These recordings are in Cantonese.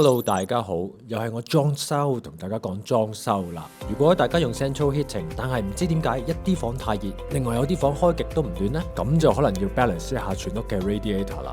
Hello，大家好，又係我裝修同大家講裝修啦。如果大家用 Central Heating，但係唔知點解一啲房太熱，另外有啲房開極都唔暖呢，咁就可能要 balance 一下全屋嘅 radiator 啦。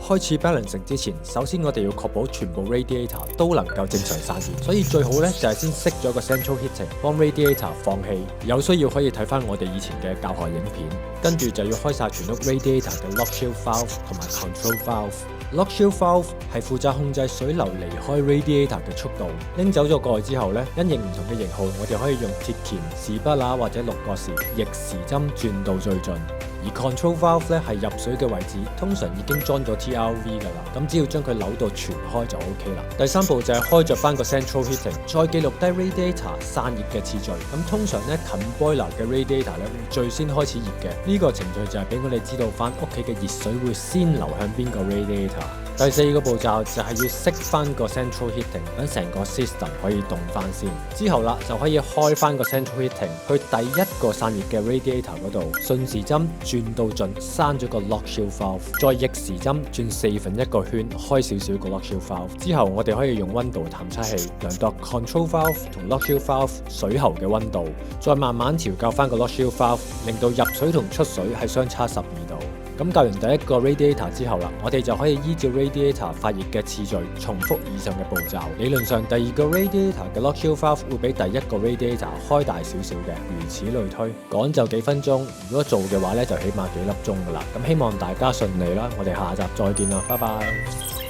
開始 balancing 之前，首先我哋要確保全部 radiator 都能夠正常散熱，所以最好呢就係先熄咗個 Central Heating，幫 radiator 放氣。有需要可以睇翻我哋以前嘅教學影片，跟住就要開晒全屋 radiator 嘅 lock shield valve 同埋 control valve。Lock shield valve 係負責控制水流離開 radiator 嘅速度。拎走咗蓋之後呢，因應唔同嘅型號，我哋可以用鐵鉗、士不拿或者六角匙逆時針轉到最盡。而 control valve 咧係入水嘅位置，通常已經裝咗 TRV 㗎啦，咁只要將佢扭到全開就 OK 啦。第三步就係開着翻個 central heating，再記錄低 radiator 散熱嘅次序。咁通常咧近 boiler 嘅 radiator 咧會最先開始熱嘅，呢個程序就係俾我哋知道翻屋企嘅熱水會先流向邊個 radiator。第四個步驟就係要熄翻個 central heating，等成個 system 可以凍翻先。之後啦就可以開翻個 central heating，去第一個散熱嘅 radiator 嗰度，順時針轉到盡，閂咗個 lock shield valve， 再逆時針轉1/4個圈，開少少個 lock shield valve。之後我哋可以用溫度探測器量度 control valve 同 lock shield valve 水喉嘅溫度，再慢慢調校翻個 lock shield valve， 令到入水同出水係相差12度。咁校完第一個 radiator 之後啦，我哋就可以依照 radiator 發熱嘅次序重複以上嘅步驟。理論上第二個 radiator 嘅 lock shield valve 會比第一個 radiator 開大少少嘅，如此類推。講就幾分鐘，如果做嘅話咧就起碼幾粒鐘噶啦。咁希望大家順利啦，我哋下集再見啦，拜拜。